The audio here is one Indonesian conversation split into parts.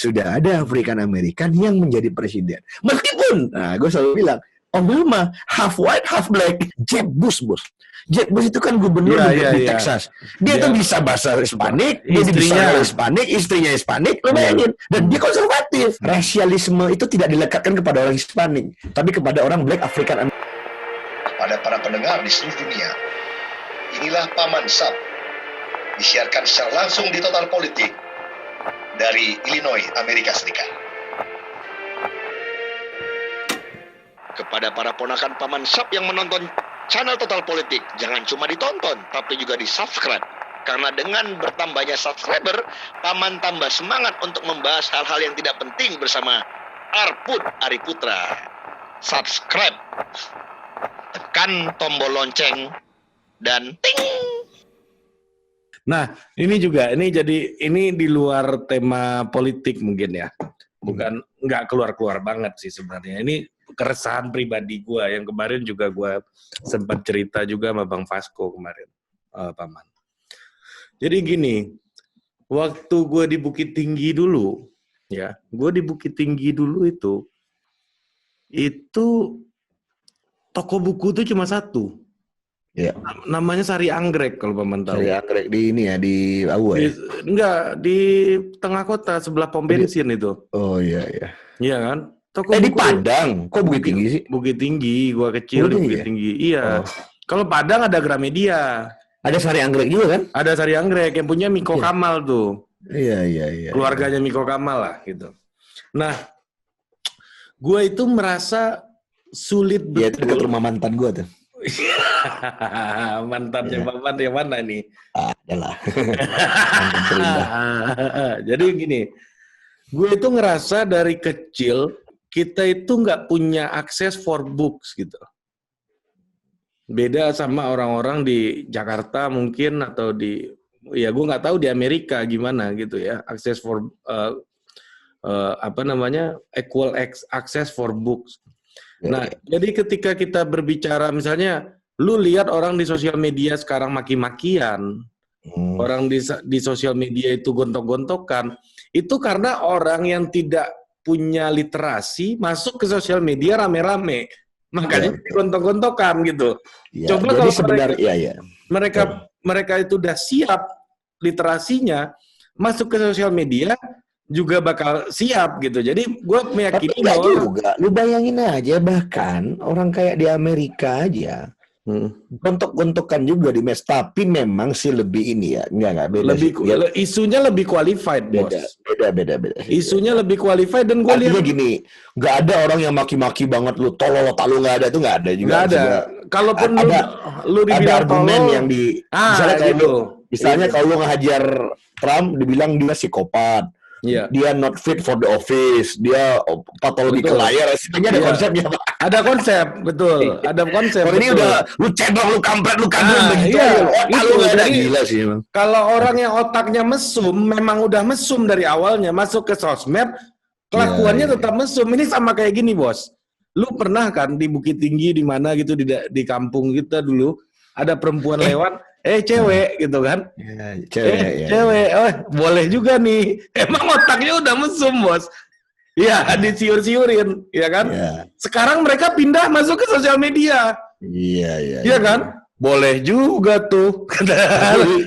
sudah ada African American yang menjadi presiden. Meskipun, nah gue selalu bilang, Obama half white, half black. Jeb Bush, bos. Jeb Bush itu kan gubernur di Texas. Dia tuh bisa bahasa Hispanik, dia bisa Hispanik, istrinya Hispanik, lo bayangin. Dan dia konservatif. Rasialisme itu tidak dilekatkan kepada orang Hispanik, tapi kepada orang black African American. Kepada para pendengar di seluruh dunia, inilah Paman Sab, disiarkan secara langsung di Total Politik dari Illinois, Amerika Serikat. Kepada para ponakan Paman Sab yang menonton channel Total Politik, jangan cuma ditonton, tapi juga di-subscribe. Karena dengan bertambahnya subscriber, Paman tambah semangat untuk membahas hal-hal yang tidak penting bersama Arput Ariputra. Subscribe, tekan tombol lonceng, dan ting! Nah, ini di luar tema politik mungkin ya. Bukan, nggak keluar-keluar banget sih sebenarnya. Ini keresahan pribadi gue yang kemarin juga gue sempat cerita juga sama Bang Vasco kemarin, Paman. Jadi gini, waktu gue di Bukit Tinggi dulu, ya, itu toko buku itu cuma satu. Ya. Namanya Sari Anggrek kalau Paman tahu. Sari Anggrek di ini ya, di Aua ya? Enggak, di tengah kota sebelah pom bensin itu. Oh iya, iya. Iya kan? Toko di Padang, kok Bukit Tinggi sih? Bukit Tinggi, gua kecil di Bukit Tinggi. Iya. Oh. Kalau Padang ada Gramedia. Ada Sari Anggrek juga kan? Ada Sari Anggrek yang punya Miko Kamal tuh. Iya. Keluarganya Miko Kamal lah gitu. Nah, gua itu merasa sulit betul. Iya, itu dekat rumah mantan gua tuh. Mantannya Paman yang mana nih? Adalah. Mantan terindah. Jadi gini, gue itu ngerasa dari kecil kita itu nggak punya akses for books gitu. Beda sama orang-orang di Jakarta mungkin atau ya gue nggak tahu di Amerika gimana gitu ya, akses for equal access for books. Nah, jadi ketika kita berbicara misalnya, lu lihat orang di sosial media sekarang maki-makian, orang di sosial media itu gontok-gontokan, itu karena orang yang tidak punya literasi masuk ke sosial media rame-rame, makanya gontok-gontokan gitu. Ya, coba kalau mereka itu udah siap literasinya, masuk ke sosial media juga bakal siap gitu. Jadi gue meyakini bahwa juga, lu bayangin aja bahkan orang kayak di Amerika aja gontok-gontokan juga di mes, tapi memang sih lebih ini ya, enggak beda. Isunya lebih qualified, bos. Beda. Isunya lebih qualified dan gue lihat gini, nggak ada orang yang maki-maki banget lu tolol lu nggak ada itu nggak ada juga. Nggak ada. Kalaupun lu ada argumen tolol, yang misalnya kalau lu ngehajar Trump dibilang dia psikopat. Yeah. Dia not fit for the office, dia patologi ke layar, sebenarnya ada konsepnya, Pak. Ada konsep, betul. Ada konsep. Kalau ini udah lu cebok, lu kampret, lu kandung begitu. Lu nggak ada, gila sih emang. Kalau orang yang otaknya mesum, memang udah mesum dari awalnya, masuk ke sosmed, kelakuannya tetap mesum. Ini sama kayak gini, bos. Lu pernah kan di Bukit Tinggi di mana gitu di kampung kita dulu ada perempuan lewat. Cewek gitu kan? Cewek. Oh, boleh juga nih. Emang otaknya udah mesum, bos. Ya, disiur-siurin, ya kan? Ya. Sekarang mereka pindah masuk ke sosial media. Iya. Iya kan? Boleh juga tuh.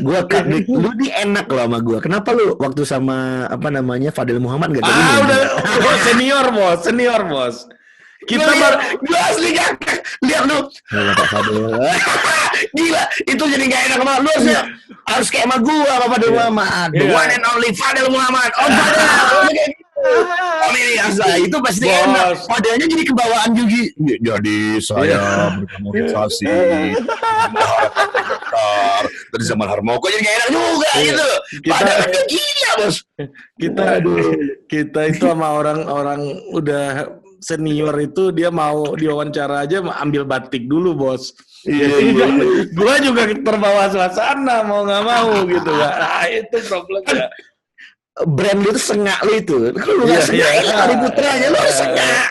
Lu nih enak loh sama gua. Kenapa lu waktu sama Fadil Muhammad gak kayak gini? Udah senior, bos. Kita gua asli gak lihat lu. Pak Fadil. Gila, itu jadi gak enak sama lu. Harus kayak sama gua, sama Fadil Muhammad. The one and only Fadil Muhammad. Oh, Fadil. Ini itu pasti enak. Fadilnya jadi kebawaan juga. Jadi saya berkomunikasi dari zaman Harmoko jadi gak enak juga gitu. Padahal gila, bos. Kita itu sama orang-orang udah senior itu dia mau diwawancara aja ambil batik dulu, bos. Iya. Gua juga terbawa suasana mau nggak mau gitu kan. Nah, itu problemnya. brand lu itu sengak lu itu. Kalau lu nggak sengak, Ari Putranya lu harus sengak.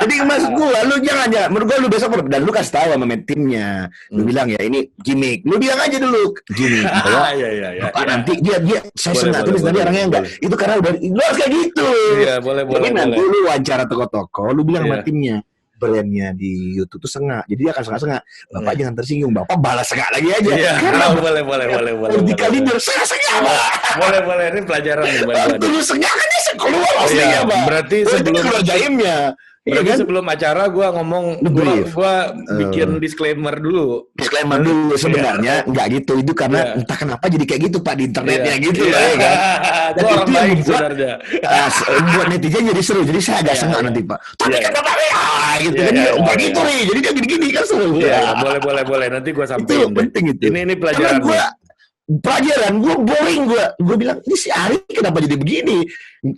Jadi mas gua, lu jangan ya. Menurut gua lu besok dan lu kasih tahu sama timnya. Lu bilang ya ini gimmick. Lu bilang aja dulu gimmick. Iya. Nanti dia saya sengak tulis nanti orangnya enggak. Itu karena udah lu harus kayak gitu. Iya, boleh. Nanti lu wawancara toko-toko, lu bilang sama timnya. Brandnya di YouTube tuh sengak, jadi dia akan sengak-sengak. Bapak jangan tersinggung, Bapak balas sengak lagi aja. Iya, boleh. Di kali dia sengak-sengak, Pak. Boleh, ini pelajaran nih, Bang. Dulu sengak kan dia keluar aslinya, Pak. Berarti sebelum jaimnya. Berarti sebelum acara gue ngomong, gue bikin disclaimer dulu. Disclaimer dulu sebenarnya nggak gitu, itu karena entah kenapa jadi kayak gitu Pak di internetnya gitu lah ya kan. Gue orang baik sebenarnya. Buat netizen jadi seru, jadi saya agak sengak nanti Pak. Tapi kata Pak gitu kan, nggak gitu nih, jadi dia gini-gini kan seru. Boleh, nanti gue sampein. Itu penting itu. Ini pelajaran. Pelajaran gue boring gue bilang ini si Ari kenapa jadi begini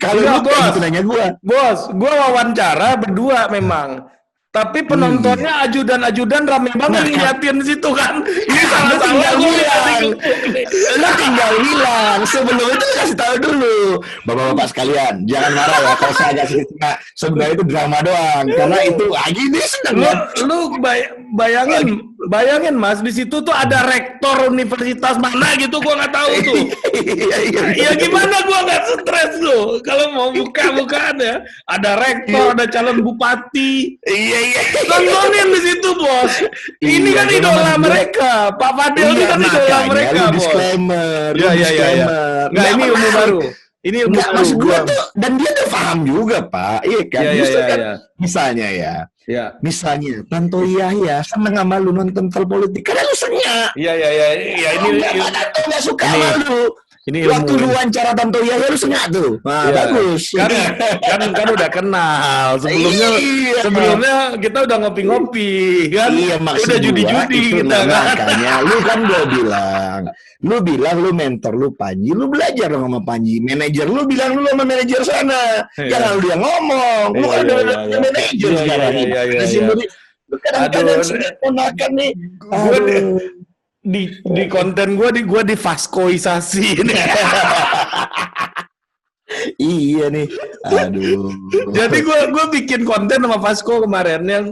kalau lu gitu nanya bos gue wawancara berdua memang tapi penontonnya ajudan rame banget ngeliatin situ kan ini salah lu tinggal bilang sebelum itu kasih tahu dulu bapak-bapak sekalian jangan marah ya kalau saya agak sedikit sebenarnya itu drama doang karena itu gini sedang lu bayangin mas di situ tuh ada rektor universitas mana gitu gua nggak tahu tuh. Ya gimana gua nggak stres tuh kalau mau bukaan ya ada rektor ada calon bupati. Iya. Nontonin di situ bos. Ini kan idola mereka. Pak Fadil ini kan idola mereka bos. Disclaimer. Nggak ini ilmu baru. Ini ilmu baru. Maksud gua tuh dan dia tuh paham juga Pak. Iya kan. Misalnya ya. Ya. Misalnya, Tanto Yahya seneng sama lu nonton politik karena lu sengak. Iya. Ini nggak suka sama lu. Ini waktu lu wawancara Tanto Yahya lu sengak tuh. Nah, bagus. Kan udah kenal. Sebelumnya kita udah ngopi-ngopi kan. Iya, udah judi-judi kita kan. Makanya lu kan gua bilang. Lu bilang lu mentor lu Panji, lu belajar dong sama Panji. Manajer lu bilang lu sama manajer sana. Jangan lu dia ngomong. Lu kan udah manajer sekarang. Kadang-kadang ponakan nih. Di konten gue di Faskoisasi nih. Iya nih. Aduh. Jadi gue bikin konten sama Fasko kemarin yang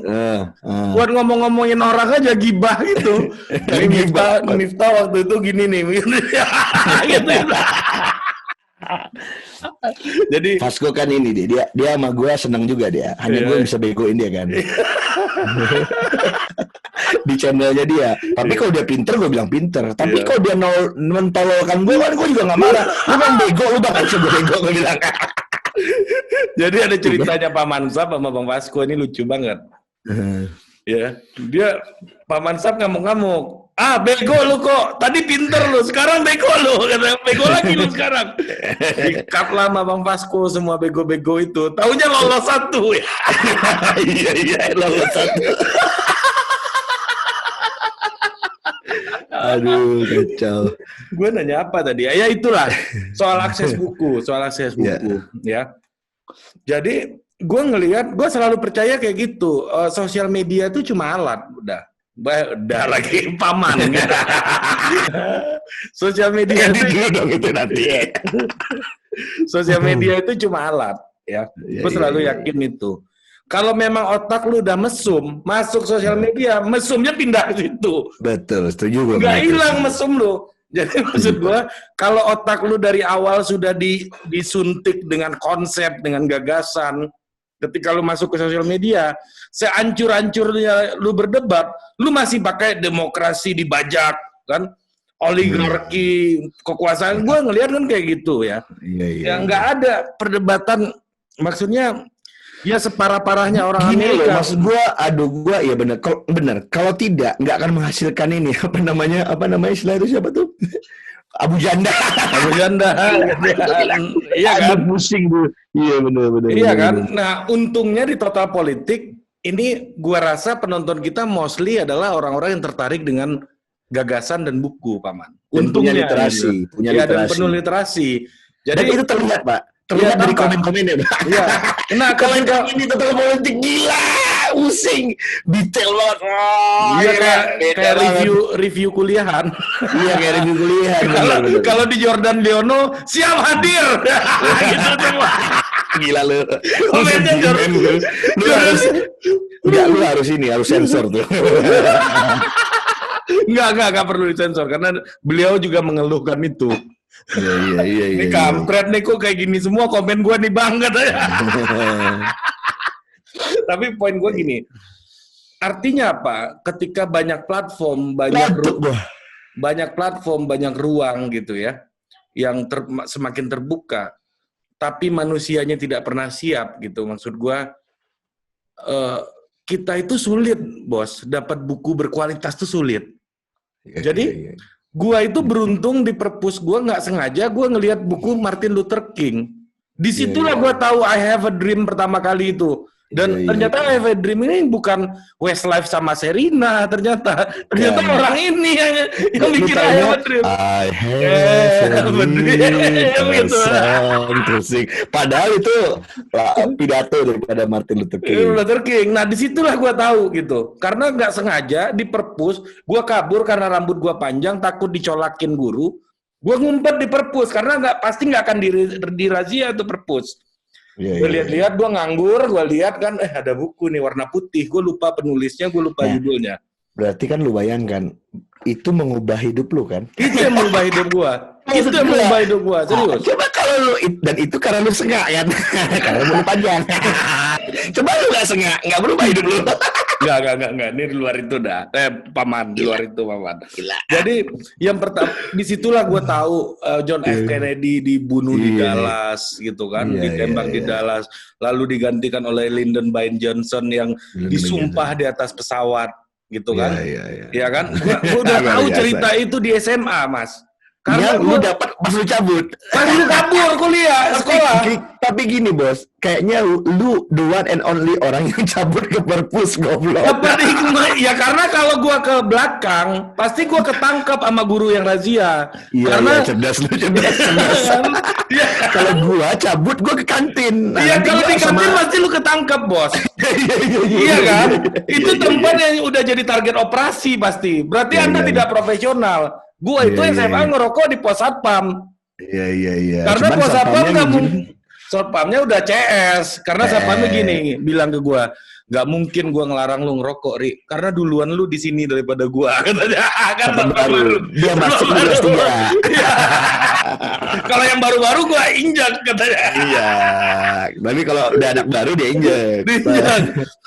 buat ngomong-ngomongin orang aja gibah gitu. Jadi Miftah waktu itu gini nih. Gitu. Jadi Fasko kan ini dia sama gue seneng juga dia. Hanya gue bisa begoin dia kan. Di channelnya dia. Tapi kalau dia pinter, gue bilang pinter. Tapi kalau dia mentololkan gue kan gue juga nggak marah. Lu kan bego, lu bakal gue bego, gue bilang. Jadi ada ceritanya Pak Mansap sama Bang Fasko ini lucu banget. Ya, dia Pak Mansap ngamuk-ngamuk. Bego lu kok. Tadi pinter lu, sekarang bego lu. Bego lagi lu sekarang. Di-cut lama Bang Fasko semua bego-bego itu. Taunya lolos satu. Iya, lolos satu. Aduh, kacau. Gue nanya apa tadi? Ya itulah soal akses buku, ya. Jadi gue ngelihat, gue selalu percaya kayak gitu. Sosial media itu cuma alat, udah lagi paman. Sosial media itu nanti. Sosial media itu cuma alat, ya. Gue selalu yakin itu. Kalau memang otak lu udah mesum, masuk sosial media, mesumnya pindah ke situ. Betul, setuju gue. Nggak hilang mesum lu. Jadi maksud gue, kalau otak lu dari awal sudah disuntik dengan konsep, dengan gagasan, ketika lu masuk ke sosial media, sehancur-hancurnya lu berdebat, lu masih pakai demokrasi dibajak, kan? Oligarki, kekuasaan, gue ngelihat kan kayak gitu ya. Yang nggak ada perdebatan, maksudnya ya separah-parahnya orang Gini Amerika. Loh, maksud gue ya benar. Kalau tidak nggak akan menghasilkan ini apa namanya istilah itu siapa tuh? Abu Janda. Iya kan? Pusing gue. Iya benar. Iya kan? Nah untungnya di Total Politik ini gua rasa penonton kita mostly adalah orang-orang yang tertarik dengan gagasan dan buku, Paman. Untungnya literasi, dan penuh literasi. Jadi itu terlihat Pak. Terlihat dari tampak. komen-komennya, Bang. Iya. Nah, Kalau ketika ini total politik gila, pusing, detail banget. Oh, iya beda kayak banget. review kuliahan. Iya, kayak review kuliah. Kalau di Jordan Leono siap hadir. Gitu semua. Gila lu. Komennya Jordan. Lu harus ini, harus sensor tuh. Enggak perlu disensor karena beliau juga mengeluhkan itu. Iya. Ini kampret nih kok kayak gini semua komen gua nih banget aja. Tapi poin gua gini. Artinya apa? Ketika banyak platform, banyak ruang gitu ya, yang semakin terbuka, tapi manusianya tidak pernah siap gitu. Maksud gua, kita itu sulit, Bos. Dapat buku berkualitas itu sulit. Jadi, gua itu beruntung di perpus gua nggak sengaja gua ngelihat buku Martin Luther King. Disitulah gua tahu I Have a Dream pertama kali itu. Dan ternyata I Have a Dream ini bukan Westlife sama Serena, ternyata orang ini yang bikin I Have a Dream. I have a dream. Gitu. Padahal itu pidato daripada Martin Luther King. Nah, disitulah gue tahu gitu. Karena nggak sengaja di perpus, gue kabur karena rambut gue panjang, takut dicolakin guru. Gue ngumpet di perpus karena pasti nggak akan dirazia tuh perpus. Gue lihat-lihat, gue nganggur, gue lihat kan, ada buku nih warna putih, gue lupa penulisnya, gue lupa judulnya. Berarti kan lu bayangkan, itu mengubah hidup lu kan? Itu yang mengubah hidup gue. Itu yang mengubah hidup gue, serius. Coba kalau lu, dan itu karena lu sengak kan? Karena lu panjang. Coba lu gak sengak, gak berubah hidup lu. Enggak. Ini di luar itu dah. Paman, di luar itu Paman. Gila. Jadi yang pertama, disitulah gue tahu John F. Kennedy dibunuh di Dallas, gitu kan, ditembak di Dallas, lalu digantikan oleh Lyndon B. Johnson yang disumpah di atas pesawat, gitu kan? Iya kan? Gue udah tahu cerita itu di SMA, Mas. Karena lu dapat pas lu cabut. Pas lu kabur kuliah, sekolah. Tapi gini, Bos. Kayaknya lu the one and only orang yang cabut ke perpus, goblok. Ya karena kalau gua ke belakang, pasti gua ketangkap sama guru yang razia. Iya, cerdas. Kalau gua cabut, gua ke kantin. Iya, kalau di kantin pasti lu ketangkap, Bos. Iya kan? Itu tempat yang udah jadi target operasi pasti. Berarti Anda tidak profesional. Gua itu SMA ngerokok di pos satpam. Iya. Karena pos satpam nggak mungkin. Satpamnya udah CS. Karena satpamnya gini, bilang ke gua, nggak mungkin gua ngelarang lu ngerokok, Ri. Karena duluan lu di sini daripada gua. Katanya, kan baru. Dia masih kelas 3. Kalau yang baru-baru gua injak katanya. Iya. Tapi kalau udah anak baru dia injak.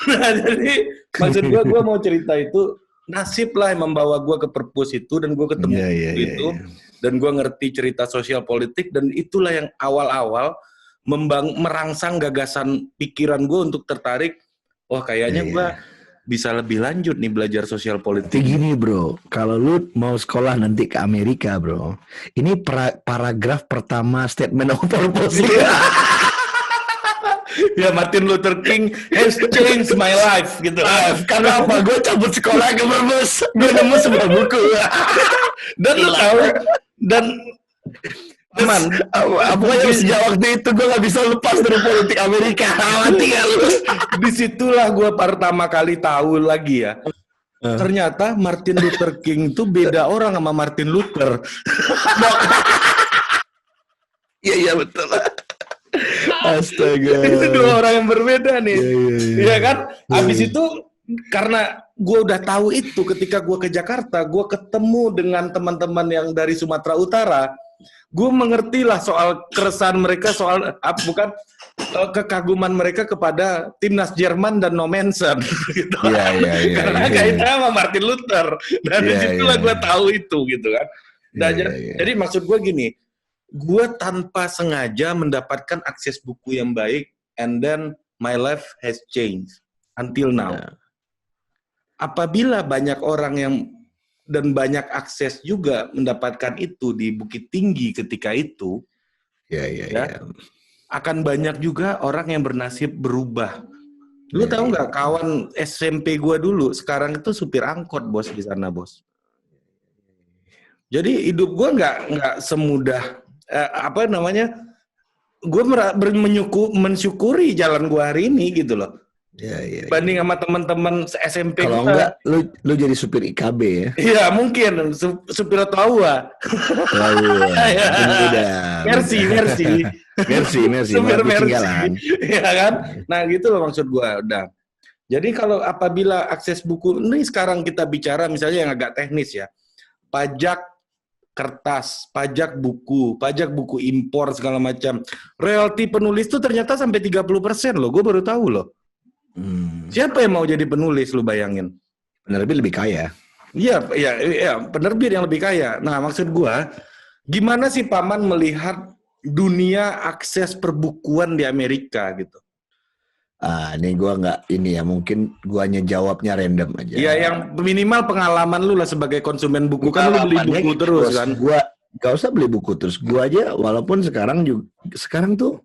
Nah, jadi maksud gua mau cerita itu. Nasib lah yang membawa gue ke perpus itu dan gue ketemu itu dan gue ngerti cerita sosial politik dan itulah yang awal-awal merangsang gagasan pikiran gue untuk tertarik. Wah kayaknya gue bisa lebih lanjut nih belajar sosial politik. Tapi gini bro, kalau lu mau sekolah nanti ke Amerika bro, ini paragraf pertama statement of purpose. Ya Martin Luther King has changed my life gitu. Karena apa? Gue cabut sekolah ke perpus, gue nemu sebuah buku. Dan lu tahu dan teman, apalagi sejak waktu itu gue gak bisa lepas dari politik Amerika. Disitulah gue pertama kali tahu lagi ya. Ternyata Martin Luther King itu beda orang sama Martin Luther. Iya betul. Astaga. Itu dua orang yang berbeda nih. Iya kan? Habis itu karena gue udah tahu itu ketika gue ke Jakarta, gue ketemu dengan teman-teman yang dari Sumatera Utara. Gue mengerti lah soal keresahan mereka soal kekaguman mereka kepada timnas Jerman dan Nommensen gitu. Karena kaitannya sama Martin Luther. Dan disitulah gue tahu itu gitu kan. Jadi maksud gue gini, gue tanpa sengaja mendapatkan akses buku yang baik, and then my life has changed until now. Apabila banyak orang yang dan banyak akses juga mendapatkan itu di Bukit Tinggi ketika itu, akan banyak juga orang yang bernasib berubah. Lu tahu nggak kawan SMP gue dulu sekarang itu supir angkot bos di sana bos. Jadi hidup gue nggak semudah gue mensyukuri jalan gue hari ini gitu loh. Ya. Banding sama teman-teman SMP. Kalau enggak, lu jadi supir IKB ya? Iya mungkin supir Tawa. Mercy. Supir Mercy. Iya kan? Nah gitu loh maksud gue. Udah. Jadi kalau apabila akses buku ini sekarang kita bicara misalnya yang agak teknis ya, pajak kertas, pajak buku impor segala macam. Royalti penulis itu ternyata sampai 30% loh. Gue baru tahu loh. Siapa yang mau jadi penulis lu bayangin? Penerbit lebih kaya. Iya, penerbit yang lebih kaya. Nah, maksud gua, gimana sih Paman melihat dunia akses perbukuan di Amerika gitu? Ini gua nggak ini ya, mungkin guanya jawabnya random aja. Iya, yang minimal pengalaman lu lah sebagai konsumen buku. Kan lu beli buku terus kan? Gua gak usah beli buku terus. Gua aja walaupun sekarang tuh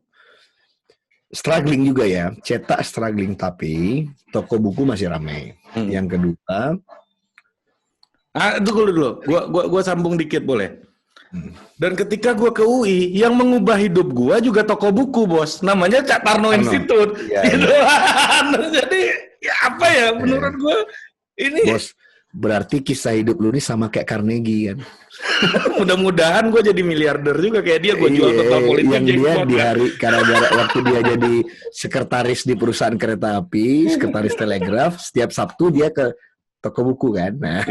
struggling juga ya, cetak struggling tapi toko buku masih ramai. Yang kedua, tunggu dulu. Gua sambung dikit boleh. Dan ketika gua ke UI, yang mengubah hidup gua juga toko buku, Bos. Namanya Cak Tarno Institute. Ya, gitu. Jadi ya apa ya menurut gua ini Bos, berarti kisah hidup lu ini sama kayak Carnegie kan. Mudah-mudahan gue jadi miliarder juga kayak dia, gue jual total politik yang dia di hari karena waktu dia jadi sekretaris di perusahaan kereta api, sekretaris telegraf, setiap Sabtu dia ke toko buku kan. Nah,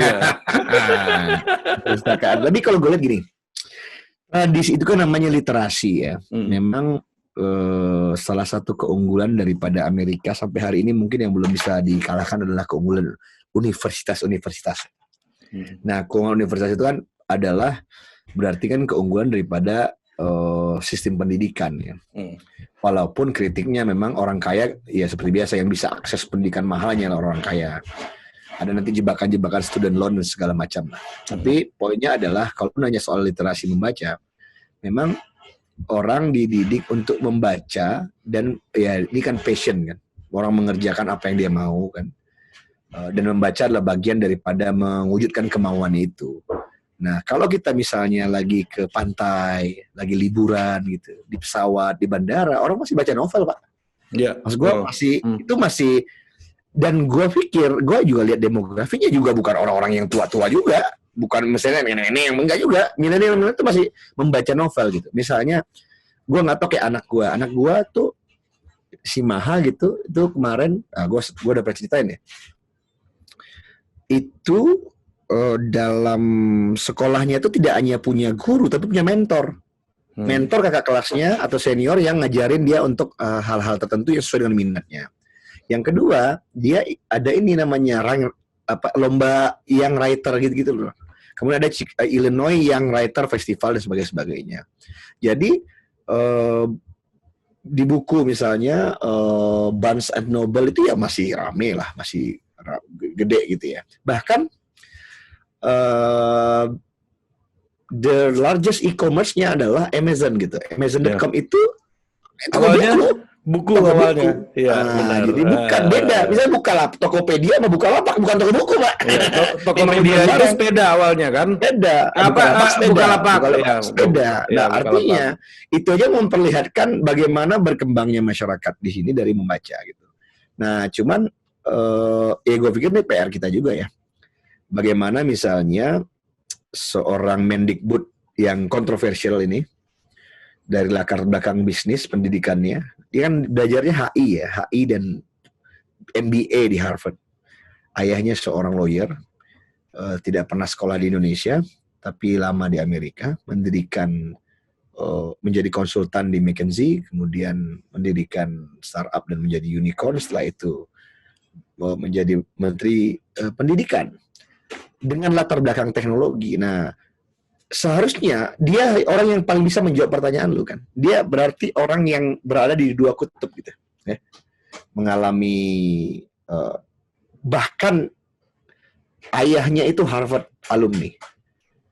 perpustakaan. Tapi kalau gue lihat gini, itu kan namanya literasi ya. Memang salah satu keunggulan daripada Amerika sampai hari ini mungkin yang belum bisa dikalahkan adalah keunggulan universitas-universitas. Nah, keunggulan universitas itu kan adalah berarti kan keunggulan daripada sistem pendidikan ya. Walaupun kritiknya memang orang kaya ya seperti biasa yang bisa akses pendidikan mahalnya orang kaya. Ada nanti jebakan-jebakan student loan dan segala macam. Tapi poinnya adalah kalau nanya soal literasi membaca, memang orang dididik untuk membaca dan ya ini kan passion kan. Orang mengerjakan apa yang dia mau kan. Dan membaca adalah bagian daripada mewujudkan kemauan itu. Nah, kalau kita misalnya lagi ke pantai, lagi liburan gitu, di pesawat, di bandara, orang masih baca novel, Pak. Iya. Maksud gue itu masih, dan gue pikir, gue juga lihat demografinya juga bukan orang-orang yang tua-tua juga, bukan misalnya nenek-nenek yang enggak juga, milenial itu masih membaca novel gitu. Misalnya, gue nggak tahu kayak anak gue tuh si Maha gitu, itu kemarin, gue udah pernah ceritain ya, itu dalam sekolahnya itu tidak hanya punya guru tapi punya mentor. Mentor kakak kelasnya atau senior yang ngajarin dia untuk hal-hal tertentu yang sesuai dengan minatnya. Yang kedua, dia ada ini namanya lomba Young Writer gitu loh. Kemudian ada Illinois Young Writer Festival dan sebagainya. Jadi di buku misalnya Barnes and Noble itu ya masih rame lah, masih gede gitu ya. Bahkan the largest e-commerce-nya adalah Amazon gitu. Amazon.com itu awalnya buku awalnya. Iya, jadi bukan beda. Misalnya Tokopedia sama Bukalapak bukan toko buku, Pak. Ya, Tokopedia itu sepeda awalnya kan? Beda. Bukalapak sepeda. Nah, artinya itu aja memperlihatkan bagaimana berkembangnya masyarakat di sini dari membaca gitu. Nah, cuman ya gue pikir ini PR kita juga ya. Bagaimana misalnya seorang Mendikbud yang kontroversial ini dari latar belakang bisnis pendidikannya, dia kan belajarnya HI dan MBA di Harvard. Ayahnya seorang lawyer, tidak pernah sekolah di Indonesia, tapi lama di Amerika, menjadi konsultan di McKinsey, kemudian mendirikan startup dan menjadi unicorn, setelah itu menjadi menteri pendidikan dengan latar belakang teknologi. Nah, seharusnya dia orang yang paling bisa menjawab pertanyaan lu kan. Dia berarti orang yang berada di dua kutub gitu, ya. Mengalami bahkan ayahnya itu Harvard alumni.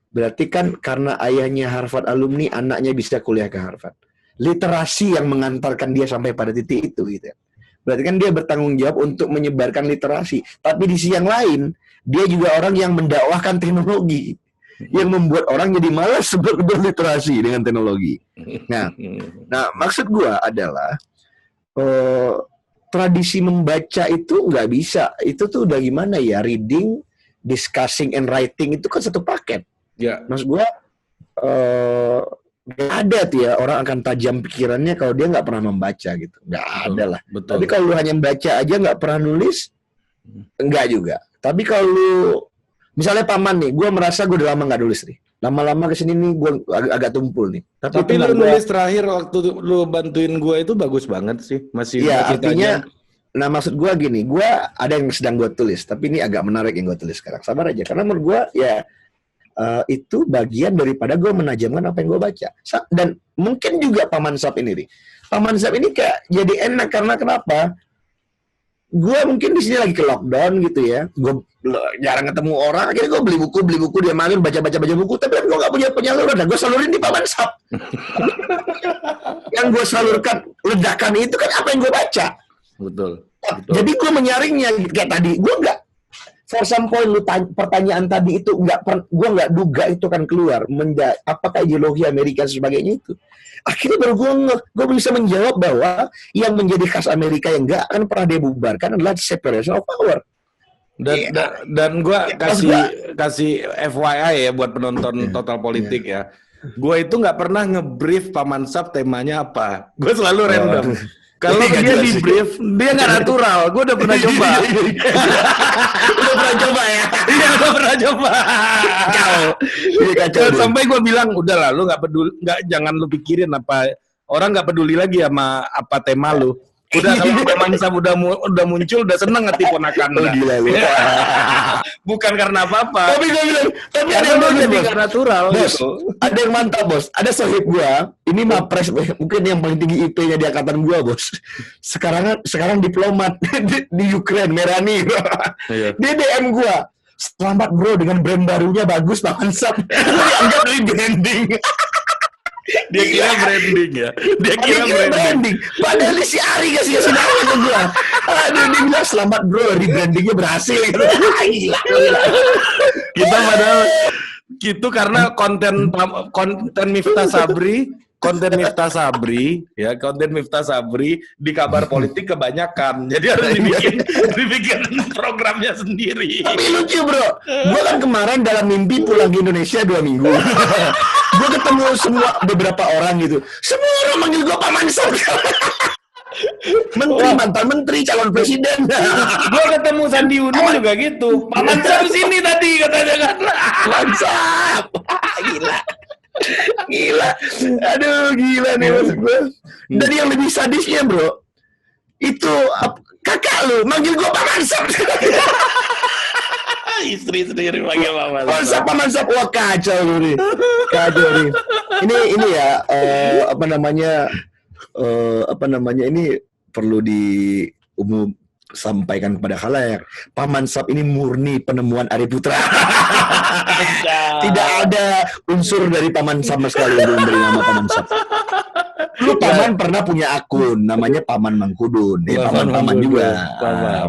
Berarti kan karena ayahnya Harvard alumni, anaknya bisa kuliah ke Harvard. Literasi yang mengantarkan dia sampai pada titik itu gitu. Berarti kan dia bertanggung jawab untuk menyebarkan literasi. Tapi di sisi yang lain, dia juga orang yang mendakwahkan teknologi. yang membuat orang jadi malas berliterasi dengan teknologi. Nah maksud gua adalah tradisi membaca itu nggak bisa. Itu tuh udah gimana ya, reading, discussing, and writing itu kan satu paket. Ya. Maksud gua nggak ada tuh ya orang akan tajam pikirannya kalau dia nggak pernah membaca gitu. Nggak ada lah. Betul. Tapi kalau lu hanya membaca aja nggak pernah nulis, enggak juga. Tapi kalau lu, misalnya Paman nih, gue merasa gue udah lama nggak nulis nih. Lama-lama kesini nih gue agak tumpul nih. Tapi lu nulis terakhir waktu lu bantuin gue itu bagus banget sih. Masih artinya tajam. Nah maksud gue gini, gue ada yang sedang gue tulis, tapi ini agak menarik yang gue tulis sekarang. Sabar aja, karena menurut gue ya itu bagian daripada gue menajamkan apa yang gue baca. Dan mungkin juga Paman Sap ini nih. Paman Sap ini kayak jadi enak karena kenapa? Gue mungkin di sini lagi ke lockdown gitu ya. Gue jarang ketemu orang. Akhirnya gue beli buku dia main baca buku. Tapi kan gue nggak punya penyaluran. Dan gue salurin di Paman Sap. Yang gue salurkan ledakan itu kan apa yang gue baca. Betul. Jadi gue menyaringnya kayak tadi. Gue nggak. For some point pertanyaan tadi itu gue nggak duga itu kan keluar. Apakah ideologi Amerika dan sebagainya itu. Akhirnya baru gue bisa menjawab bahwa yang menjadi khas Amerika yang nggak akan pernah dibubarkan adalah separation of power. Dan gue kasih FYI ya buat penonton Total Politik ya. Gue itu nggak pernah ngebrief Paman Sap temanya apa. Gue selalu random. Kalau dia di brief, dia nggak natural. Gue udah pernah coba. Udah pernah coba ya? Iya, udah pernah coba. Kacau. Sampai gue bilang, udah lah, lu nggak peduli, jangan lu pikirin apa orang nggak peduli lagi sama apa tema lu. Udah kalau Paman Sap udah muncul, udah seneng hati ponakan. Oh, gila lu. Bukan karena apa-apa. Tapi gue bilang, tapi ada yang yang jadi nggak natural. Bos, gitu. Ada yang mantap bos. Ada sohib gua. Ini mapres, mungkin yang paling tinggi IP-nya di angkatan gua bos. Sekarang diplomat di Ukraine, Merani. Iya. Dia DM gua. Selamat bro dengan brand barunya bagus Paman Sap. Dianggap rebranding. Dia kira branding ya. Dia kira branding. Padahal si Ari kasih banget ke gua. Aduh, dia bilang selamat bro, rebrandingnya berhasil gitu. Gila. Kita padahal itu karena konten Miftah Sabri di kabar politik kebanyakan. Jadi harus dibikin programnya sendiri. Tapi lucu bro, gue kan kemarin dalam mimpi pulang ke Indonesia 2 minggu. Gue ketemu beberapa orang gitu. Semua orang manggil gue Paman Sap. Mantan menteri, calon presiden. Gue ketemu Sandi Uno juga gitu. Paman Sap sini tadi katanya kan. Paman Sap. Gila. Aduh, gila nih maksud gue. Dan yang lebih sadisnya bro, itu kakak lu manggil gue Paman Sap. Istri sendiri panggil Paman Sap. Wah kacau lu nih. Ini ya apa namanya ini perlu sampaikan kepada khalayak. Paman Sap ini murni penemuan Ari Putra. Tidak ada unsur dari Paman sama sekali yang memberi nama Paman Sap. Lu Paman pernah punya akun namanya Paman Mangkudun. Paman juga.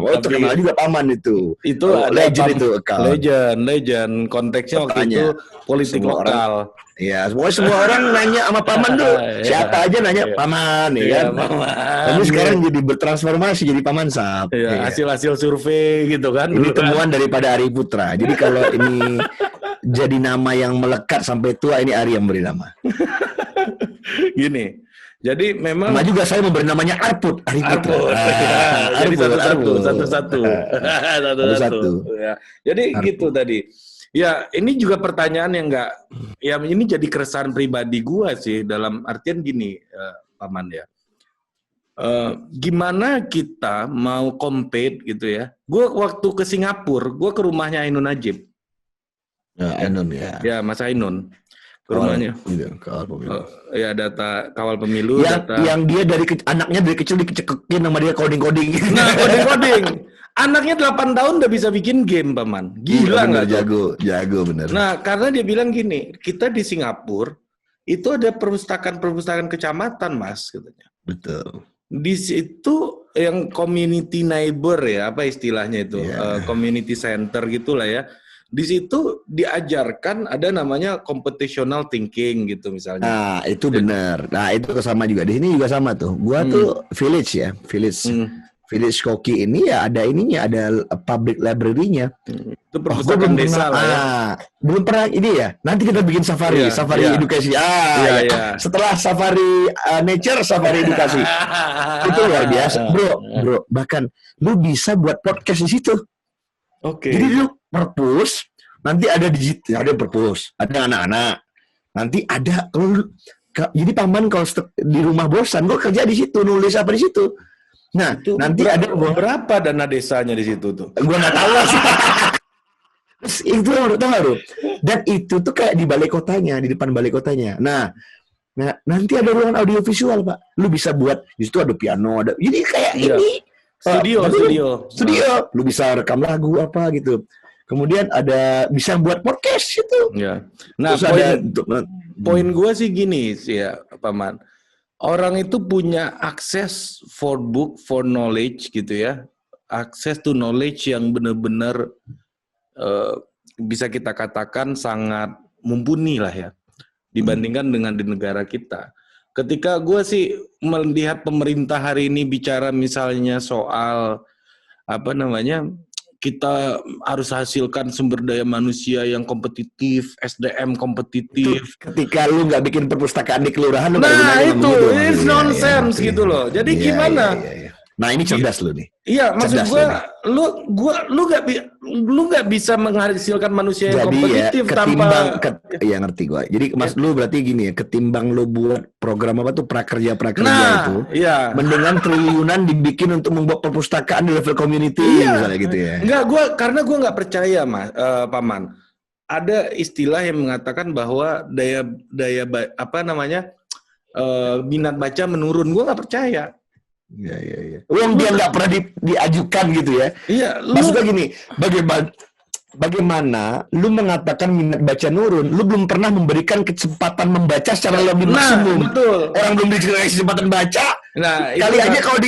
Oh, terkenal juga Paman itu. Itu legend itu account. Legend. Konteksnya waktu itu politik lokal. Ya, semua orang nanya sama Paman tuh. Siapa aja nanya Paman, ya kan? Tapi sekarang jadi bertransformasi jadi Paman Sap. Ya, hasil-hasil survei gitu kan. Ini temuan daripada Ari Putra. Jadi kalau ini jadi nama yang melekat sampai tua, ini Ari yang beri nama. Gini. Jadi memang nama juga saya memberi namanya Arput, Ari Putra. Jadi satu-satu. Ya. Jadi Arput. Gitu tadi. Ya, ini juga pertanyaan yang ini jadi keresahan pribadi gua sih, dalam artian gini, Paman ya. Gimana kita mau compete gitu ya? Gua waktu ke Singapura, gua ke rumahnya Ainun Najib. Ya, Ainun ya. Ya, Mas Ainun. Ke rumahnya. Kawal pemilu. Ya, data kawal pemilu. Yang dia anaknya dari kecil dikecekekin sama dia coding-coding. Nah, coding-coding. Anaknya 8 tahun udah bisa bikin game, Paman. Gila nggak? Jago bener. Nah, karena dia bilang gini, kita di Singapura itu ada perpustakaan kecamatan, Mas, katanya. Betul. Di situ yang community neighbor ya, apa istilahnya itu, community center gitulah ya. Di situ diajarkan ada namanya computational thinking gitu misalnya. Nah, itu benar. Nah, itu sama juga. Di sini juga sama tuh. Gua tuh Village Koki ini ya ada ininya, ada public library-nya. Itu perpustakaan desa lah ya. Belum pernah ini ya. Nanti kita bikin safari edukasi. Setelah safari nature, safari edukasi. Itu luar biasa, bro. Bahkan lu bisa buat podcast di situ. Oke. Jadi lu perpus, nanti ada perpus, ada anak-anak. Nanti ada jadi paman kalau di rumah bosan, gua kerja di situ, nulis apa di situ. Nah, itu nanti ada berapa dana desanya di situ tuh? Gua nggak tahu sih. Itu tahu nggak, bro? Dan itu tuh kayak di balai kotanya, di depan balai kotanya. Nah, nanti ada ruangan audiovisual, Pak. Lu bisa buat di situ ada piano, ada. Jadi kayak ini studio. Lu bisa rekam lagu apa gitu. Kemudian bisa buat podcast itu. Ya. Nah, poin gue sih gini sih ya, Paman. Orang itu punya akses for book, for knowledge gitu ya. Akses to knowledge yang benar-benar bisa kita katakan sangat mumpuni lah ya. Dibandingkan dengan di negara kita. Ketika gue sih melihat pemerintah hari ini bicara misalnya soal kita harus hasilkan sumber daya manusia yang kompetitif, SDM kompetitif. Itu ketika lu nggak bikin perpustakaan di kelurahan, itu it's nonsense gitu loh. Jadi gimana? Nah ini cerdas lu nih. Iya, maksud lu nggak bisa menghasilkan manusia yang kompetitif tanpa. Iya ngerti gue. Jadi mas lu berarti gini ya, ketimbang lu buat program apa tuh prakerja itu, mendingan triliunan dibikin untuk membuat perpustakaan di level community misalnya gitu ya. Karena gue nggak percaya Paman. Ada istilah yang mengatakan bahwa minat baca menurun. Gue nggak percaya. Iya. Uang dia nggak pernah diajukan gitu ya. Iya. Maksudnya gini, bagaimana lu mengatakan minat baca nurun? Lu belum pernah memberikan kesempatan membaca secara lebih maksimum. Betul. Orang belum diberikan kesempatan baca. Nah, kali aja kalau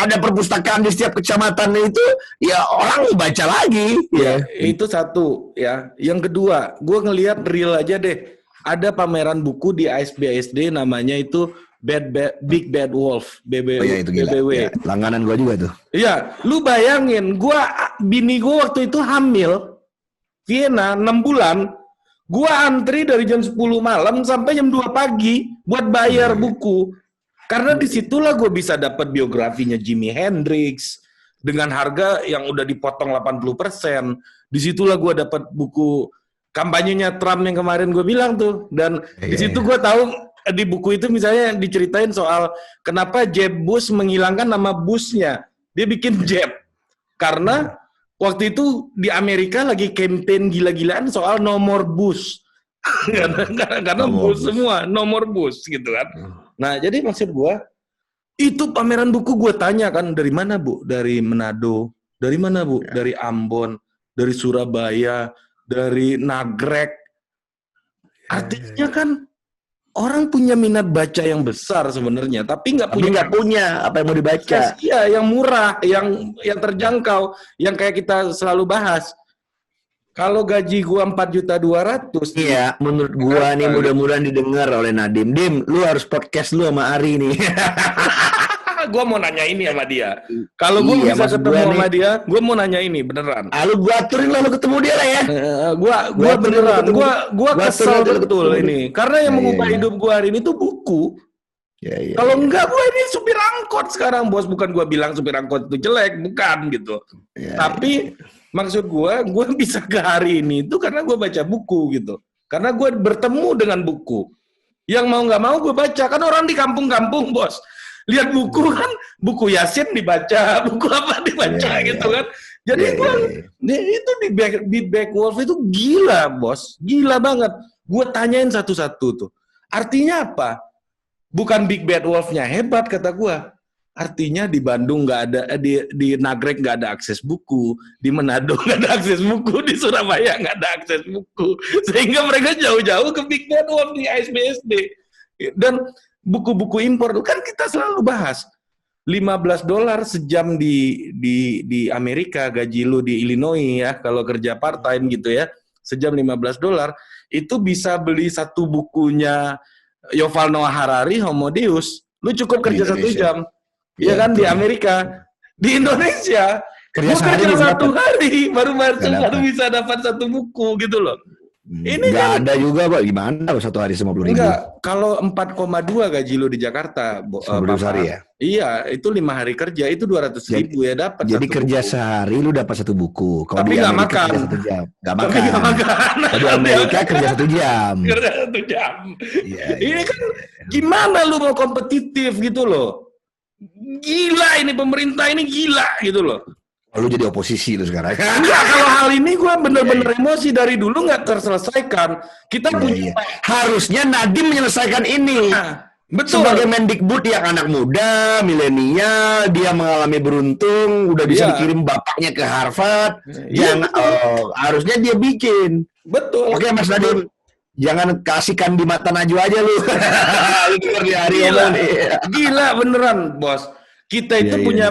ada perpustakaan di setiap kecamatan itu, ya orang baca lagi. Ya, itu satu ya. Yang kedua, gue ngelihat real aja deh. Ada pameran buku di ASB namanya itu Big Bad Wolf, itu gila. BBW. Ya, langganan gua juga tuh. Iya, lu bayangin, bini gua waktu itu hamil, Vienna 6 bulan, gua antri dari jam 10 malam sampai jam 2 pagi buat bayar buku. Karena disitulah gua bisa dapat biografinya Jimi Hendrix dengan harga yang udah dipotong 80%. Disitulah gua dapat buku kampanyenya Trump yang kemarin gua bilang tuh, dan di situ gua tahu. Di buku itu misalnya diceritain soal kenapa Jeb Bush menghilangkan nama Bush-nya. Dia bikin Jeb. Karena waktu itu di Amerika lagi campaign gila-gilaan soal no more Bush. Karena Bush semua, no more Bush gitu kan. Nah, jadi maksud gua, itu pameran buku gue tanya kan, dari mana Bu? Dari Manado. Dari mana Bu? Dari Ambon. Dari Surabaya. Dari Nagrek. Artinya kan orang punya minat baca yang besar sebenarnya, tapi nggak punya apa yang mau dibaca. Iya, yang murah, yang terjangkau, yang kayak kita selalu bahas. Kalau gaji gua 4.200.000. Iya, menurut gua nih mudah-mudahan didengar oleh Nadim. Dim, lu harus podcast lu sama Ari nih. Gua mau nanya ini sama dia. Kalau gua bisa ketemu sama dia, gua mau nanya ini beneran. Lu gua aturin lah lu ketemu dia lah ya. Gua beneran. Gua kesel betul ini. Karena yang mengubah hidup gua hari ini tuh buku. Kalau enggak gua ini supir angkot sekarang, Bos. Bukan gua bilang supir angkot itu jelek, bukan gitu. Tapi maksud gua bisa ke hari ini itu karena gua baca buku gitu. Karena gua bertemu dengan buku. Yang mau nggak mau gua baca. Kan orang di kampung-kampung, Bos. Lihat buku kan, buku Yasin dibaca, buku apa dibaca gitu kan. Jadi itu di Back Wolf itu gila, Bos. Gila banget. Gue tanyain satu-satu tuh. Artinya apa? Bukan Big Bad Wolf-nya hebat kata gue. Artinya di Bandung nggak ada, di Nagrek nggak ada akses buku, di Manado nggak ada akses buku, di Surabaya nggak ada akses buku. Sehingga mereka jauh-jauh ke Big Bad Wolf di ASBSD. Dan buku-buku impor kan kita selalu bahas. $15 sejam di Amerika, gaji lu di Illinois ya, kalau kerja part time gitu ya, sejam $15 itu bisa beli satu bukunya Yuval Noah Harari, Homo Deus. Lu cukup kerja 1 jam, ya kan, di Amerika. Di Indonesia Kerja gua sehari kerja bisa 1 hari baru dapat. bisa dapat 1 buku gitu loh. Ini nggak kan ada juga, Pak. Gimana 1 hari 50.000? enggak, kalau 4,2 gaji lu di Jakarta, 50 hari ya? Iya, itu 5 hari kerja, itu 200.000 ya dapat. Jadi 1 kerja buku. sehari lu dapat 1 buku. Kalau Tapi di nggak Amerika makan. kerja 1 jam. Nggak Tapi makan. nggak makan. Kalau di Amerika kerja 1 jam. Kerja 1 jam. Iya, Ini iya, kan iya. gimana lu mau kompetitif gitu loh? Gila ini pemerintah ini gila gitu loh. Oh, lu jadi oposisi lu sekarang. Enggak, kalau hal ini gue bener-bener emosi dari dulu nggak terselesaikan. Kita Iya, punya iya. Harusnya Nadiem menyelesaikan ini. betul. Sebagai Mendikbud yang anak muda, milenial, dia mengalami beruntung, udah bisa Iya. dikirim bapaknya ke Harvard. Iya, Yang harusnya dia bikin. Betul. Oke, Mas Nadiem, jangan kasihkan di mata Najwa aja lu. Lu denger di hari Gila, ngomong nih. gila beneran bos. Kita itu Iya, iya. punya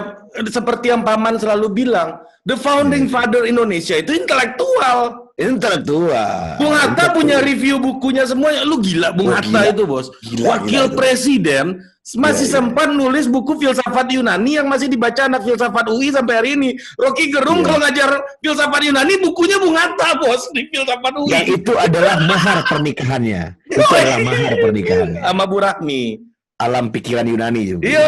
seperti yang Paman selalu bilang, the founding father Indonesia itu intelektual. Intelektual. Bung Hatta punya review bukunya semuanya. Lu gila Bung Oh, Hatta gila. itu bos. Gila, Wakil gila, presiden masih Iya, iya. sempat nulis buku filsafat Yunani yang masih dibaca anak filsafat UI sampai hari ini. Rocky Gerung Iya. kalau ngajar filsafat Yunani bukunya Bung Hatta bos di filsafat UI. Yang itu adalah mahar pernikahannya. Itu adalah mahar pernikahannya. Sama Bu Rahmi. Alam pikiran Yunani juga. Iya,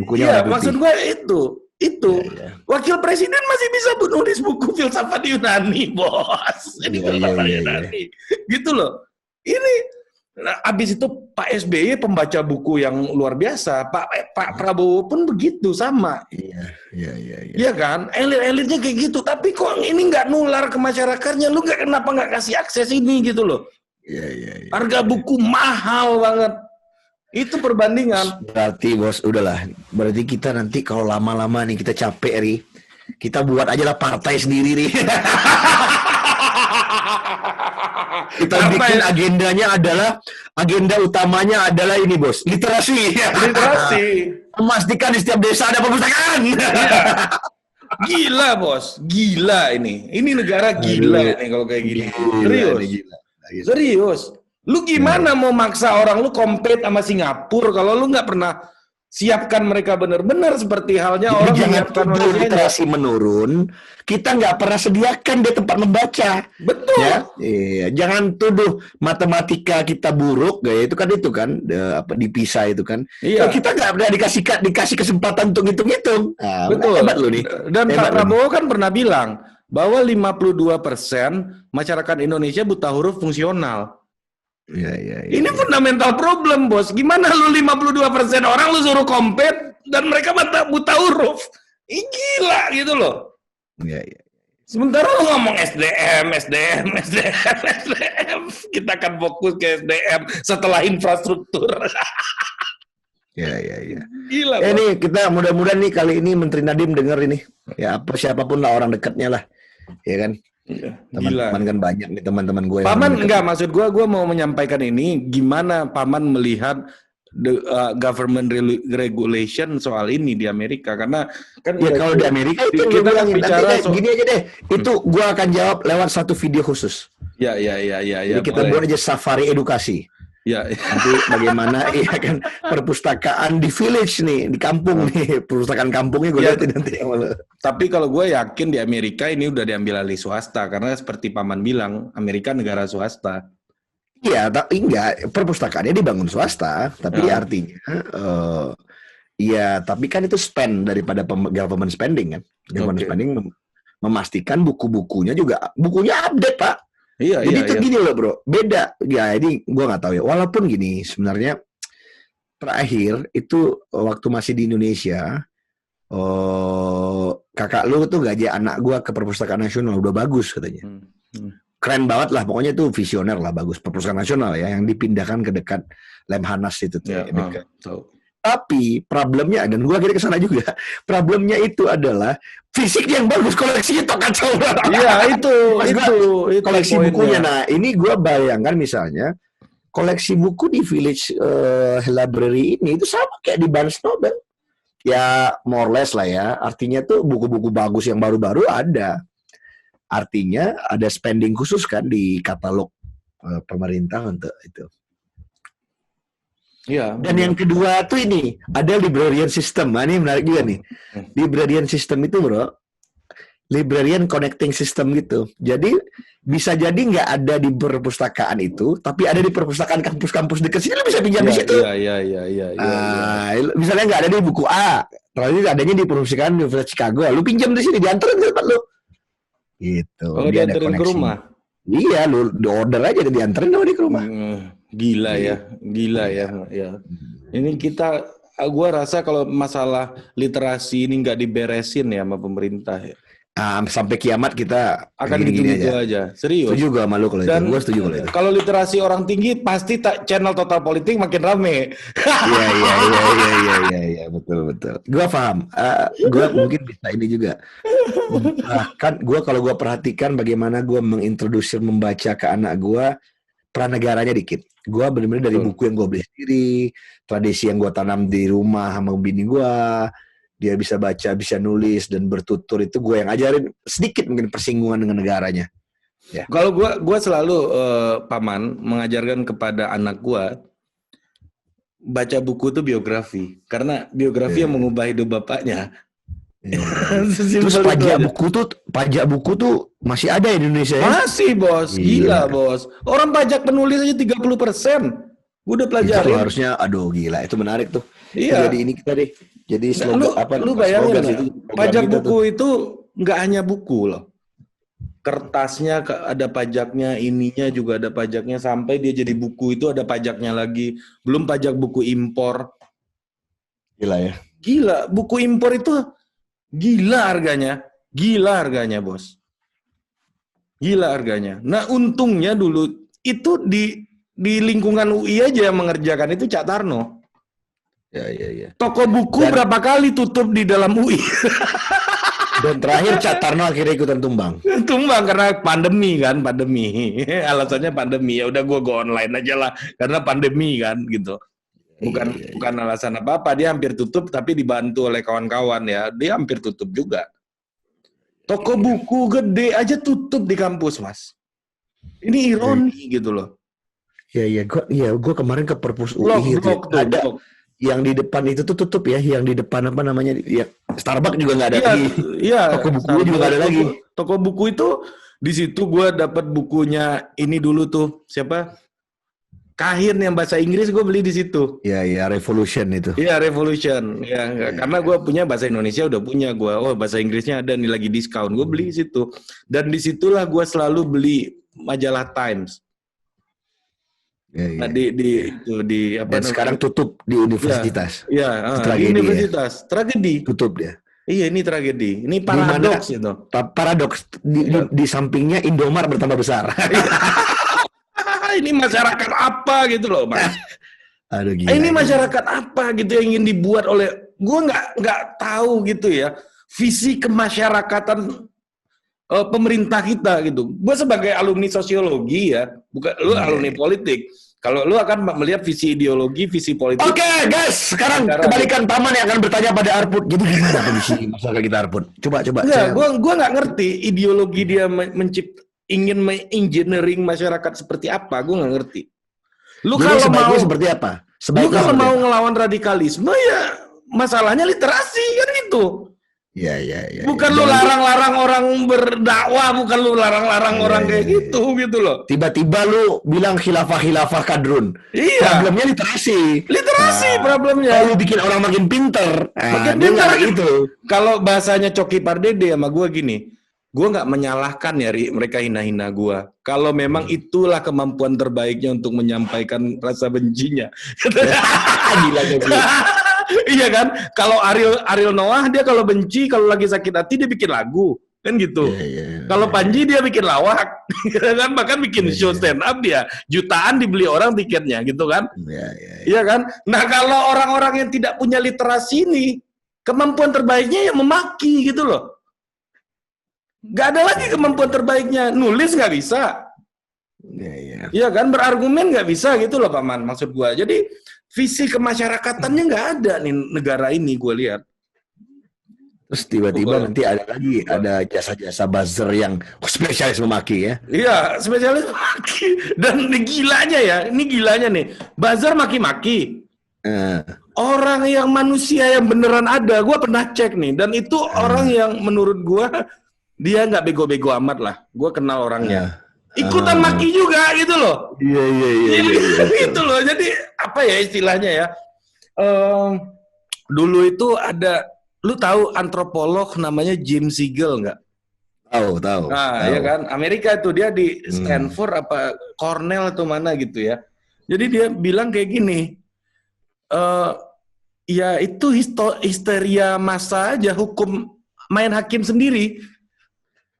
Bukunya iya, warna putih. maksud gue itu. Iya. Wakil presiden masih bisa nulis buku filsafat Yunani, bos. Ini Iya, filsafat iya, iya, Yunani. Gitu loh. Ini abis itu Pak SBY pembaca buku yang luar biasa. Pak Prabowo pun begitu sama. Iya, iya, iya. Iya kan? Elit-elitnya kayak gitu. Tapi kok ini nggak nular ke masyarakatnya? Lu kenapa nggak kasih akses ini gitu loh? Iya, iya, iya. Harga buku mahal banget. Itu perbandingan. Berarti bos, udahlah. Berarti kita nanti kalau lama-lama nih kita capek nih, kita buat aja lah partai sendiri nih. Kita bikin agendanya adalah, agenda utamanya adalah ini bos, literasi. Literasi. Memastikan di setiap desa ada perpustakaan. Gila bos, gila ini. Ini negara gila nih kalau kayak gini. Serius. Gila. Serius. Lu gimana mau maksa orang lu compete sama Singapura kalau lu nggak pernah siapkan mereka benar-benar seperti halnya Jadi orang jangan menyiapkan tuduh manusianya. literasi menurun, kita nggak pernah sediakan dia tempat membaca. Betul. Ya, iya. Jangan tuduh matematika kita buruk, ya itu kan di PISA itu kan. Iya. Kita nggak pernah dikasih kesempatan untuk hitung-hitung. Nah, Betul. hebat lu nih. Dan Hebat Pak lu Prabowo kan pernah bilang bahwa 52% masyarakat Indonesia buta huruf fungsional. Iya, iya, iya. Ini fundamental problem, bos. Gimana lu 52% orang lu suruh compete dan mereka buta huruf? Ih, gila gitu loh. Iya, iya. Sementara lu ngomong SDM. Kita akan fokus ke SDM setelah infrastruktur. Iya, iya, iya. Gila, bos. Ini kita mudah-mudahan nih kali ini Menteri Nadiem denger ini. Ya siapapun lah orang dekatnya lah. Ya kan? Gila. Teman-teman kan banyak nih teman-teman gue. Paman enggak, maksud gue mau menyampaikan ini gimana Paman melihat government regulation soal ini di Amerika, karena kan ya kalau di Amerika itu kita kan bicara gini aja deh. Itu gue akan jawab lewat satu video khusus. Ya. Jadi kita boleh. buat aja safari edukasi. Ya. Nanti bagaimana ya kan perpustakaan di village nih, di kampung nih, perpustakaan kampungnya gue Ya. liatin nanti. Tapi kalau gue yakin di Amerika ini udah diambil alih swasta, karena seperti Paman bilang, Amerika negara swasta. Iya, enggak, perpustakaannya dibangun swasta, tapi Ya. artinya iya, tapi kan itu spend daripada government spending kan. Government Oke. spending memastikan bukunya update, Pak. Iya, Jadi iya, itu iya. gini loh bro, beda. Ya ini gue nggak tahu ya. Walaupun gini, sebenarnya terakhir itu waktu masih di Indonesia, kakak lu tuh gaji anak gue ke Perpustakaan Nasional udah bagus katanya. Keren banget lah, pokoknya itu visioner lah, bagus. Perpustakaan Nasional ya, yang dipindahkan ke dekat Lemhanas itu tuh. Ya, dekat. tahu. Tapi problemnya, dan gue akhirnya kesana juga, problemnya itu adalah fisik yang bagus, koleksinya tak kacau. Iya, itu Koleksi poinnya. bukunya. Nah, ini gue bayangkan misalnya, koleksi buku di Village Library ini itu sama kayak di Barnes Noble. Ya more or less lah ya. Artinya tuh buku-buku bagus yang baru-baru ada. Artinya ada spending khusus kan di katalog pemerintah untuk itu. Iya. Dan yang kedua tuh ini ada librarian system. Nah, ini menarik juga nih. Librarian system itu bro, librarian connecting system gitu. Jadi bisa jadi nggak ada di perpustakaan itu, tapi ada di perpustakaan kampus-kampus dekat sini, lo bisa pinjam di situ. Iya. Misalnya nggak ada di buku A, tapi adanya di perpustakaan Universitas Chicago. Lu pinjam di sini, diantarin ke tempat lu. Gitu. Oh, Dia ada dianterin ke koneksi. rumah. Iya, lu order aja diantarin sama dia ke rumah. Gila ya. Ini gua rasa kalau masalah literasi ini nggak diberesin ya sama pemerintah ya. Sampai kiamat kita Akan gini-gini gitu aja. Serius. Setuju gak sama lu kalau itu? Gue setuju kalau itu. Kalau literasi orang tinggi pasti channel Total Politik makin rame. Iya, betul. Gue paham. Gue mungkin bisa ini juga. Bahkan kalau gue perhatikan bagaimana gue mengintroduksi membaca ke anak gue, pranegaranya dikit. Gue benar-benar dari buku yang gue beli sendiri, tradisi yang gue tanam di rumah sama bini gue. Dia bisa baca, bisa nulis dan bertutur, itu gue yang ajarin sedikit mungkin persinggungan dengan negaranya. Ya. Kalau gue selalu paman mengajarkan kepada anak gue baca buku itu biografi, karena biografi yang mengubah hidup bapaknya. Terus pajak buku tuh masih ada di Indonesia ya? Masih bos, gila bos. Orang pajak penulis aja 30%. Gue udah pelajarin. Itu harusnya, aduh gila, itu menarik tuh. Iya. Jadi ini kita deh. Jadi lu bayangin pajak buku itu nggak hanya buku loh. Kertasnya ada pajaknya, ininya juga ada pajaknya, sampai dia jadi buku itu ada pajaknya lagi. Belum pajak buku impor. Gila ya. Gila, buku impor itu gila harganya bos. Gila harganya. Nah untungnya dulu itu di lingkungan UI aja yang mengerjakan itu Cak Tarno. Ya. Toko buku berapa kali tutup di dalam UI. Dan terakhir Cak Tarno akhirnya ikutan tumbang. Tumbang karena pandemi. Alasannya pandemi. Ya udah gue go online aja lah karena pandemi kan gitu. Bukan alasan apa-apa. Dia hampir tutup tapi dibantu oleh kawan-kawan ya. Dia hampir tutup juga. Toko buku gede aja tutup di kampus, Mas. Ini ironi gitu loh. Iya, gue kemarin ke perpus UI itu ada yang di depan itu tuh tutup ya, yang di depan apa namanya, ya Starbucks juga nggak ada lagi. Iya. Toko buku juga nggak ada lagi. Toko buku itu di situ gue dapat bukunya ini dulu tuh siapa? Kahir yang bahasa Inggris gue beli di situ. Iya, Revolution itu. Iya, Revolution. Ya, karena gue punya bahasa Indonesia udah punya gue. Oh, bahasa Inggrisnya ada nih lagi diskon. Gue beli di situ. Dan disitulah gue selalu beli majalah Times. Nah, di apa dan sekarang tutup di universitas. Iya, di universitas. Tragedi. Tutup dia. Iya, ini tragedi. Ini paradoks itu. Paradoks di sampingnya Indomaret bertambah besar. Ini masyarakat apa gitu loh, Mas. Aduh, gila, ini masyarakat apa gitu yang ingin dibuat oleh gue nggak tahu gitu ya visi kemasyarakatan pemerintah kita gitu. Gue sebagai alumni sosiologi ya, bukan lu alumni politik. Kalau lu akan melihat visi ideologi, visi politik. Oke, guys, sekarang kembalikan Paman yang akan bertanya pada Arput. Jadi gimana kondisi masyarakat kita Arput? Coba. Enggak, gue nggak ngerti ideologi dia ingin mengengineering masyarakat seperti apa. Gue nggak ngerti. Lu kalau mau seperti apa? Lu kalau mau ngelawan radikalisme ya masalahnya literasi kan gitu. Iya. Bukan lu larang-larang orang berdakwah, bukan lu larang-larang orang kayak gitu loh. Tiba-tiba lu bilang khilafah kadrun. Iya. Problemnya literasi. Problemnya. Kalau bikin orang makin pinter. Makin pinter gitu. Kalau bahasanya Coki Pardede sama gua gini, gua nggak menyalahkan ya mereka hina-hina gua. Kalau memang itulah kemampuan terbaiknya untuk menyampaikan rasa bencinya. Gila Coki. Iya kan? Kalau Ariel Noah dia kalau benci, kalau lagi sakit hati dia bikin lagu, kan gitu. Kalau Panji dia bikin lawak, kan bahkan bikin show stand up dia, jutaan dibeli orang tiketnya, gitu kan? Iya kan? Nah kalau orang-orang yang tidak punya literasi ini, kemampuan terbaiknya yang memaki gitu loh. Gak ada lagi kemampuan terbaiknya, nulis nggak bisa. Iya kan? Berargumen nggak bisa gitu loh Paman, maksud gua. Jadi visi kemasyarakatannya nggak ada nih negara ini gue lihat. Terus tiba-tiba nanti ada jasa-jasa buzzer yang spesialis memaki ya. Iya, spesialis maki. Dan ini gilanya nih. Buzzer maki-maki. Orang yang manusia yang beneran ada, gue pernah cek nih. Dan itu orang yang menurut gue, dia nggak bego-bego amat lah. Gue kenal orangnya. Ikutan maki juga gitu loh. Iya. Gitu loh. Jadi apa ya istilahnya ya? Dulu itu ada, lu tahu antropolog namanya Jim Siegel nggak? Tahu. Nah, ya kan, Amerika itu dia di Stanford apa Cornell atau mana gitu ya. Jadi dia bilang kayak gini, ya itu histeria massa aja, hukum main hakim sendiri.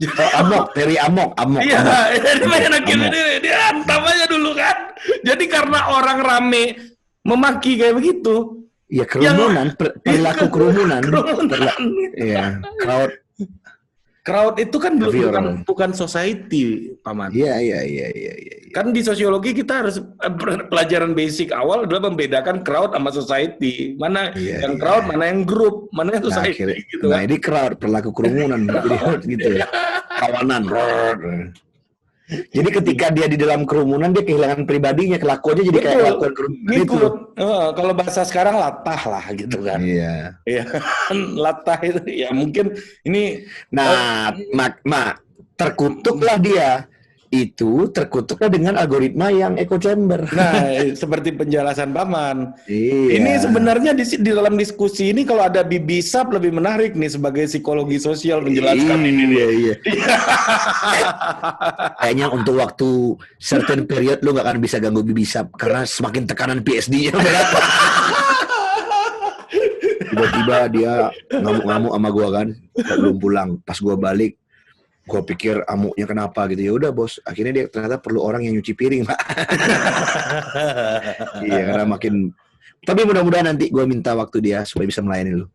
Teori amok. Iya, jadi main hakim sendiri, dia hantam aja dulu kan. Jadi karena orang rame memaki kayak begitu. Ya kerumunan, perilaku kerumunan. Iya, crowd itu kan bukan society, Paman. Iya. Kan di sosiologi kita harus pelajaran basic awal adalah membedakan crowd sama society. Mana yang crowd, mana yang grup, mana yang society gitu. Nah, ini crowd, perilaku kerumunan gitu ya. Kawanan. Jadi ketika dia di dalam kerumunan dia kehilangan pribadinya, kelakuannya jadi kayak kelakuan kerumunan itu. Kalau bahasa sekarang latah lah gitu kan. Iya. Latah itu ya mungkin ini. Nah, terkutuklah dia. Itu terkutuklah dengan algoritma yang echo chamber. Nah, seperti penjelasan Paman. Iya. Ini sebenarnya di dalam diskusi ini kalau ada Bibi Sap lebih menarik nih sebagai psikologi sosial menjelaskan ini. Iya. Kayaknya untuk waktu certain period lu gak akan bisa ganggu Bibi Sap karena semakin tekanan PSD-nya berat. Tiba-tiba dia ngamuk-ngamuk sama gua kan, belum pulang. Pas gua balik, gue pikir amuknya kenapa gitu. Ya udah bos, akhirnya dia ternyata perlu orang yang nyuci piring, Pak. Iya, karena makin. Tapi mudah-mudahan nanti gue minta waktu dia supaya bisa melayani lu.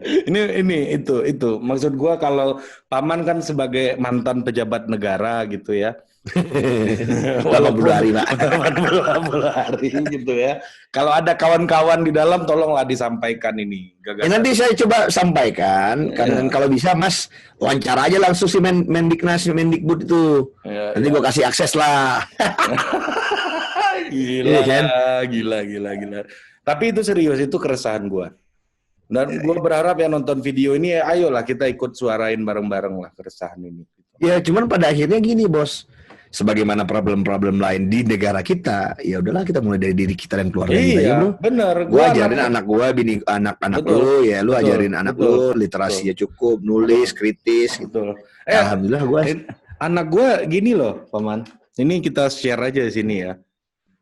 Ini itu maksud gue kalau Paman kan sebagai mantan pejabat negara gitu ya. 80 hari, Pak. 80 hari gitu ya. Kalau ada kawan-kawan di dalam tolonglah disampaikan ini. Nanti saya coba sampaikan kan kalau bisa Mas wawancara aja langsung si Mendikbud itu. Nanti gue kasih akses lah. Gila. Tapi itu serius, itu keresahan gue. Dan gue berharap yang nonton video ini ayolah kita ikut suarain bareng-bareng lah keresahan ini. Ya cuman pada akhirnya gini bos. Sebagaimana problem-problem lain di negara kita, ya udahlah kita mulai dari diri kita dan keluarga kita ya bro. Bener. Gua ajarin anak gua, anak-anak lu ya, lu ajarin anak lu literasinya cukup, nulis, kritis gitu. Alhamdulillah gua. Anak gua gini loh, Paman. Ini kita share aja di sini ya.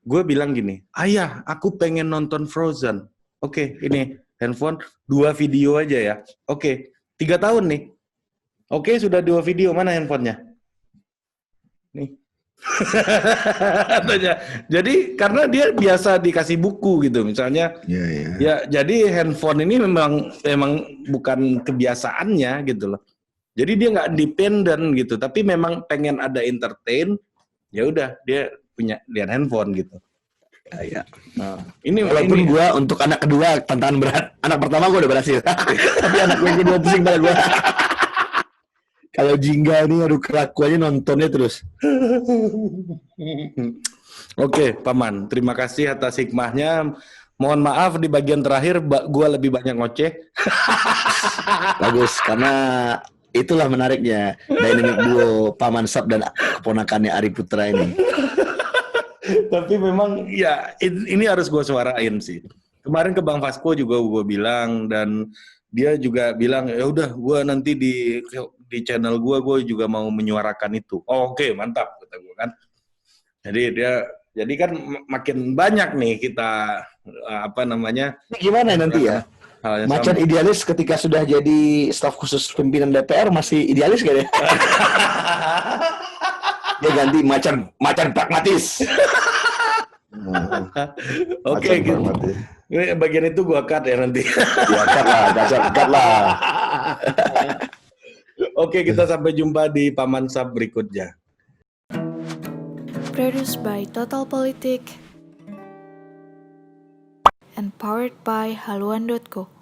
Gue bilang gini, ayah, aku pengen nonton Frozen. Oke, ini handphone 2 video aja ya. Oke, 3 tahun nih. Oke, sudah 2 video, mana handphonenya? Nih. Jadi karena dia biasa dikasih buku gitu misalnya ya jadi handphone ini memang bukan kebiasaannya gitu loh, jadi dia nggak independen gitu tapi memang pengen ada entertain, ya udah dia punya handphone gitu ya. Ini walaupun gue untuk anak kedua tantangan berat, anak pertama gue udah berhasil tapi anak yang kedua pusing pada gue. Kalau Jingga ini aduh kelakuannya nontonnya terus. Oke, Paman. Terima kasih atas hikmahnya. Mohon maaf di bagian terakhir gua lebih banyak ngoceh. Bagus, karena itulah menariknya dynamic duo Paman Sap dan keponakannya Ari Putra ini. Tapi memang ya ini harus gua suarain sih. Kemarin ke Bang Vasco juga gua bilang dan dia juga bilang ya udah gue nanti di channel gue juga mau menyuarakan itu. Oke, mantap kata gue kan. Jadi kan makin banyak nih kita gimana nanti ya? Macan idealis ketika sudah jadi staf khusus pimpinan DPR masih idealis gak ya? Dia ganti macan pragmatis. Oke, gitu. Ini bagian itu gua cut ya nanti. Cut lah. Oke, kita sampai jumpa di Paman Sap berikutnya. Produced by Total Politik and powered by haluan.co.